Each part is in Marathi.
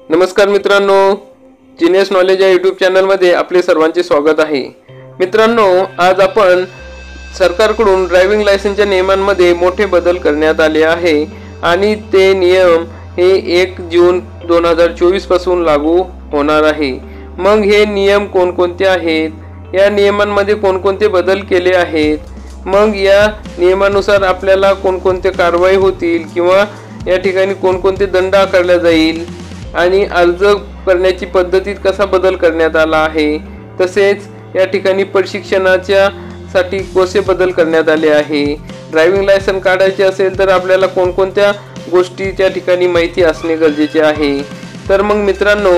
नमस्कार मित्रांनो, जीनियस नॉलेज या यूट्यूब चॅनलमध्ये आपले सर्वांचे स्वागत आहे। मित्रांनो, आज आपण सरकारकडून ड्रायव्हिंग लायसन्सच्या नियमांमध्ये मोठे बदल करण्यात आले आहे आणि ते नियम हे 1 जून 2024 पासून लागू होणार आहे। मग हे नियम कोणकोणते आहेत, या नियमांमध्ये कोणकोणते बदल केले आहेत, मग या नियमानुसार आपल्याला कोणकोणते कारवाई होतील किंवा या ठिकाणी कोणकोणते दंड आकारले जाईल आणि अर्ज करण्याची पद्धतीत कसा बदल करण्यात आला आहे, तसेच या ठिकाणी प्रशिक्षणाच्या साठी कसे बदल करण्यात आले आहे, ड्रायव्हिंग लायसन्स काढायचे असेल तर आपल्याला कोणकोणत्या गोष्टी त्या ठिकाणी माहिती असणे गरजेचे आहे। तर मग मित्रांनो,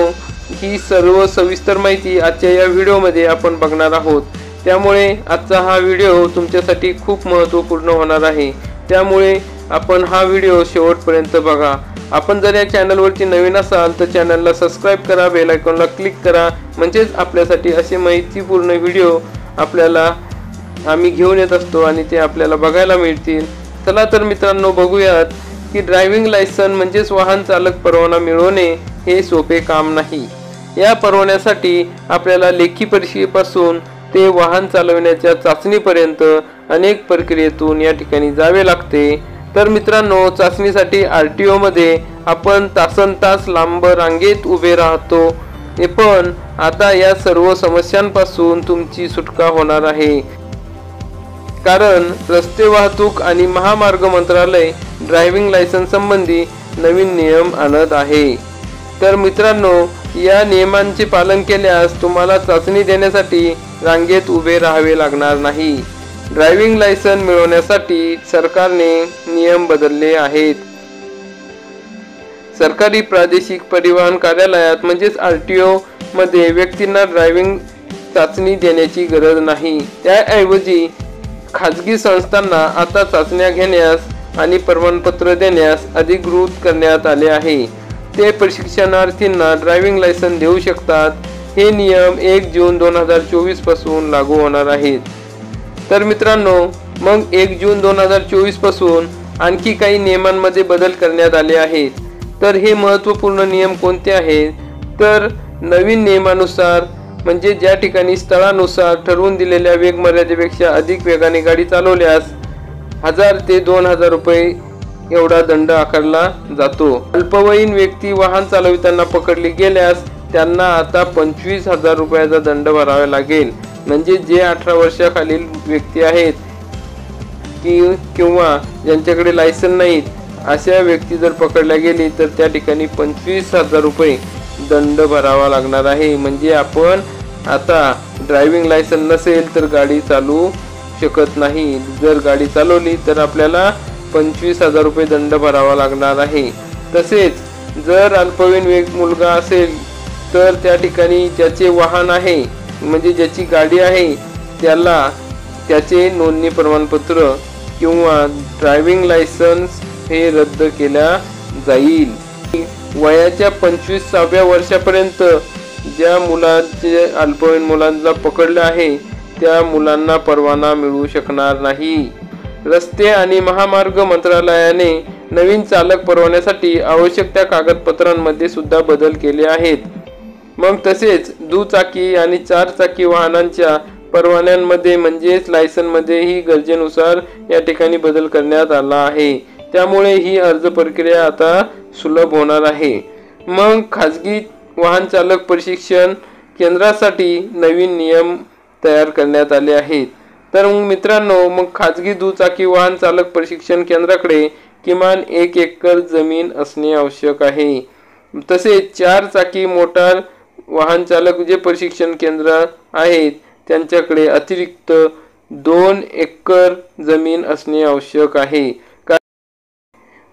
ही सर्व सविस्तर माहिती आजच्या या व्हिडिओमध्ये आपण बघणार आहोत। त्यामुळे आजचा हा व्हिडिओ तुमच्यासाठी खूप महत्त्वपूर्ण होणार आहे, त्यामुळे आपण हा व्हिडिओ शेवटपर्यंत बघा। आपण जर या चॅनलवरती नवीन असाल तर चॅनलला सबस्क्राइब करा, बेल आयकॉनला क्लिक करा, म्हणजेच आपल्यासाठी असे माहितीपूर्ण व्हिडिओ आपल्याला आम्ही घेऊन येत असतो आणि ते आपल्याला बघायला मिळतील। चला तर मित्रांनो, बघूयात की ड्रायव्हिंग लायसन्स म्हणजेच वाहन चालक परवाना मिळवणे हे सोपे काम नाही। या परवान्यासाठी आपल्याला लेखी परीक्षेपासून ते वाहन चालवण्याच्या चाचणीपर्यंत अनेक प्रक्रियेतून या ठिकाणी जावे लागते। तर मित्रांनो, चाचणीसाठी आरटीओ मध्ये आपण तासनतास लांब रांगेत उभे राहतो, पण आता या सर्व समस्यांपासून तुमची सुटका होणार आहे, कारण रस्ते वाहतूक आणि महामार्ग मंत्रालय ड्रायव्हिंग लायसन्स संबंधी नवीन नियम आणत आहे। तर मित्रांनो, या नियमांचे पालन केल्यास तुम्हाला चाचणी देण्यासाठी रांगेत उभे राहावे लागणार नाही। ड्रायव्हिंग लायसन्स मिळवण्यासाठी सरकारने नियम बदलले आहेत। सरकारी प्रादेशिक परिवहन कार्यालयात म्हणजेच आरटीओ मध्ये व्यक्तींना ड्रायव्हिंग चाचणी देण्याची गरज नाही। त्याऐवजी खाजगी संस्थांना आता चाचण्या घेण्यास आणि प्रमाणपत्र देण्यास अधिकृत करण्यात आले आहे। ते प्रशिक्षणार्थींना ड्रायव्हिंग लायसन्स देऊ शकतात। हे नियम 1 जून 2024 पासून लागू होणार आहेत। तर मित्रांनो, मग 1 जून 2024 पासून आणखी काही नियमांमध्ये बदल करण्यात आले आहेत। तर हे महत्त्वपूर्ण नियम कोणते आहेत, तर नवीन नियमानुसार म्हणजे ज्या ठिकाणी स्थळानुसार ठरवून दिलेल्या वेग मर्यादेपेक्षा अधिक वेगाने गाडी चालवल्यास 1000 ते 2000 रुपये एवढा दंड आकारला जातो। अल्पवयीन व्यक्ती वाहन चालविताना पकडली गेल्यास त्यांना आता 25,000 रुपयाचा दंड भरावा लागेल। म्हणजे जे 18 वर्षाखालील व्यक्ती आहेत किंवा ज्यांच्याकडे लायसन नाहीत अशा व्यक्ती जर पकडल्या गेली तर त्या ठिकाणी 25,000 रुपये दंड भरावा लागणार आहे। म्हणजे आपण आता ड्रायव्हिंग लायसन नसेल तर गाडी चालवू शकत नाही। जर गाडी चालवली तर आपल्याला 25,000 रुपये दंड भरावा लागणार आहे। तसेच जर अल्पवयीन मुलगा असेल तर त्या ठिकाणी ज्याचे वाहन आहे म्हणजे ज्याची गाडी आहे त्याला त्याचे नोंदणी प्रमाणपत्र किंवा ड्रायव्हिंग लायसन्स हे रद्द केल्या जाईल। वयाच्या 25व्या वर्षापर्यंत ज्या मुलांचे अल्पवयीन मुलांना पकडले आहे त्या मुलांना परवाना मिळू शकणार नाही। रस्ते आणि महामार्ग मंत्रालयाने नवीन चालक परवान्यासाठी आवश्यक त्या कागदपत्रांमध्ये सुद्धा बदल केले आहेत। मग तसेच दुचाकी आणि 4 चाकी वाहनांच्या परवान्यांमध्ये म्हणजेच लायसनमध्येही गरजेनुसार या ठिकाणी बदल करण्यात आला आहे। त्यामुळे ही अर्ज प्रक्रिया आता सुलभ होणार आहे। मग खाजगी वाहन चालक प्रशिक्षण केंद्रासाठी नवीन नियम तयार करण्यात आले आहेत। तर मग मित्रांनो, मग खाजगी दुचाकी वाहन चालक प्रशिक्षण केंद्राकडे किमान 1 एकर जमीन असणे आवश्यक आहे। तसेच 4 चाकी मोटार वाहन चालक जे प्रशिक्षण केंद्र आहेत त्यांच्याकडे अतिरिक्त 2 एकर जमीन असणे आवश्यक आहे।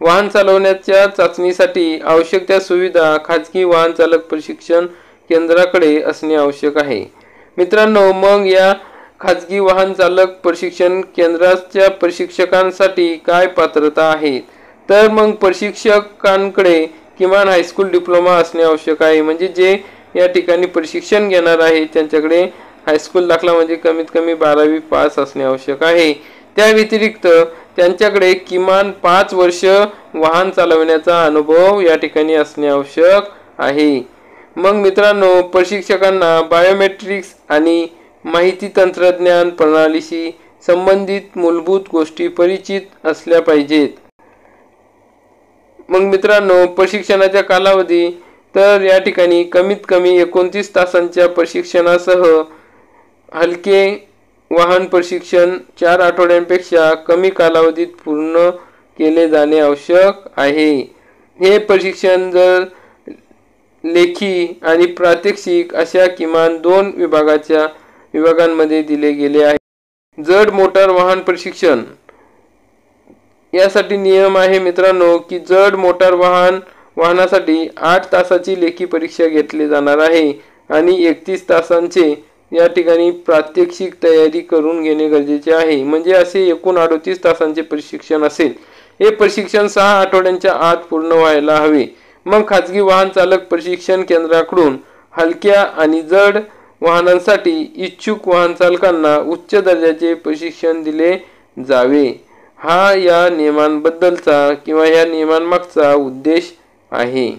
वाहन चालवण्याच्या चाचणीसाठी आवश्यक त्या सुविधा खाजगी वाहन चालक प्रशिक्षण केंद्राकडे असणे आवश्यक आहे। मित्रांनो, मग या खाजगी वाहन चालक प्रशिक्षण केंद्राच्या प्रशिक्षकांसाठी काय पात्रता आहे, तर मग प्रशिक्षकांकडे किमान हायस्कूल डिप्लोमा असणे आवश्यक आहे। म्हणजे जे या ठिकाणी प्रशिक्षण घेणार आहे त्यांच्याकडे हायस्कूल दाखला म्हणजे कमीत कमी 12वी पास असणे आवश्यक आहे। त्या व्यतिरिक्त त्यांच्याकडे किमान 5 वर्ष वाहन चालवण्याचा अनुभव या ठिकाणी असणे आवश्यक आहे। मग मित्रांनो, प्रशिक्षकांना बायोमेट्रिक्स आणि माहिती तंत्रज्ञान प्रणालीशी संबंधित मूलभूत गोष्टी परिचित असल्या पाहिजेत। मग मित्रांनो, प्रशिक्षणाचा कालावधी तर या ठिकाणी कमीत कमी 29 तासांच्या प्रशिक्षणासह हलके वाहन प्रशिक्षण 4 आठवड्यांपेक्षा कमी कालावधीत पूर्ण केले जाणे आवश्यक आहे। हे प्रशिक्षण जर लेखी आणि प्रात्यक्षिक अशा किमान 2 विभागांमध्ये दिले गेले आहे। जड मोटार वाहन प्रशिक्षण यासाठी नियम आहे मित्रांनो की जड मोटार वाहनासाठी 8 तासाची लेखी परीक्षा घेतली जाणार आहे आणि 31 तासांचे या ठिकाणी प्रात्यक्षिक तयारी करून घेणे गरजेचे आहे। म्हणजे असे एकूण 38 तासांचे प्रशिक्षण असेल। हे प्रशिक्षण 6 आठवड्यांच्या आत पूर्ण व्हायला हवे। मग खाजगी वाहन चालक प्रशिक्षण केंद्राकडून हलक्या आणि जड वाहनांसाठी इच्छुक वाहन चालकांना उच्च दर्जाचे प्रशिक्षण दिले जावे। हा या नियमांबद्दलचा किंवा या नियमांमागचा उद्देश आहे।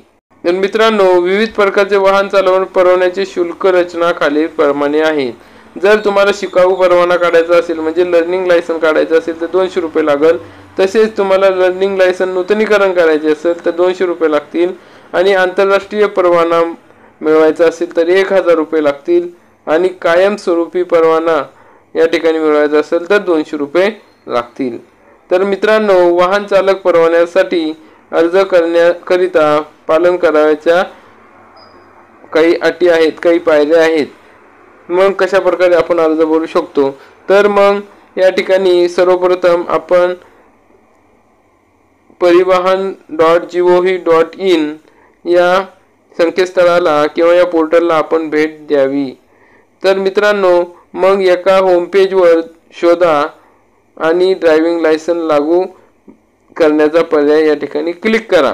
तर मित्रांनो, विविध प्रकारचे वाहन चालवण परवान्याचे शुल्क रचना खालीलप्रमाणे आहे। जर तुम्हाला शिकाऊ परवाना काढायचा असेल म्हणजे लर्निंग लायसन काढायचं असेल तर 200 रुपये लागेल। तसेच तुम्हाला लर्निंग लायसन नूतनीकरण करायचे असेल तर 200 रुपये लागतील आणि आंतरराष्ट्रीय परवाना मिळवायचा असेल तर 1000 रुपये लागतील आणि कायमस्वरूपी परवाना या ठिकाणी मिळवायचा असेल तर 200 रुपये लागतील। तर मित्रांनो, वाहन चालक परवान्यासाठी अर्ज करण्याकरिता पालन करावयाच्या काही अटी आहेत, काही पायऱ्या आहेत। मग कशा प्रकारे आपण अर्ज भरू शकतो? तर मग या ठिकाणी सर्वप्रथम आपण परिवहन.gov.in या संकेतस्थळाला किंवा या पोर्टलला आपण भेट द्यावी। तर मित्रांनो, मग एका होम पेजवर शोधा आणि ड्रायव्हिंग लायसन लागू करण्याचा पर्याय या ठिकाणी क्लिक करा।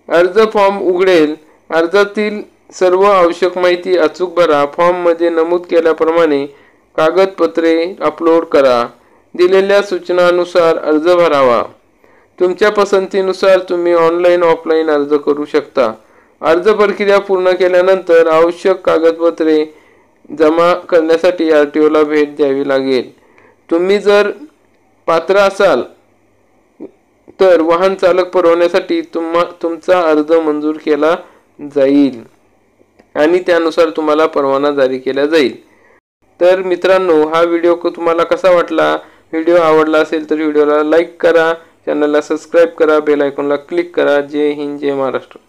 अर्ज फॉर्म उघडेल। अर्जातील सर्व आवश्यक माहिती अचूक भरा। फॉर्म मध्ये नमूद केल्याप्रमाणे कागदपत्रे अपलोड करा। दिलेल्या सूचनानुसार अर्ज भरावा। तुमच्या पसंतीनुसार तुम्ही ऑनलाईन ऑफलाईन अर्ज करू शकता। अर्ज प्रक्रिया पूर्ण केल्यानंतर आवश्यक कागदपत्रे जमा करण्यासाठी RTO ला भेट द्यावी लागेल। तुम्ही जर पात्र असाल तर वाहन चालक परवान्यासाठी तुमचा अर्ज मंजूर केला जाईल आणि त्यानुसार तुम्हाला परवाना जारी केला जाईल। तर मित्रांनो, हा व्हिडिओ तुम्हाला कसा वाटला? व्हिडिओ आवडला असेल तर व्हिडिओला लाईक करा, चॅनलला सबस्क्राईब करा, बेल आयकॉनला क्लिक करा। जय हिंद, जय महाराष्ट्र।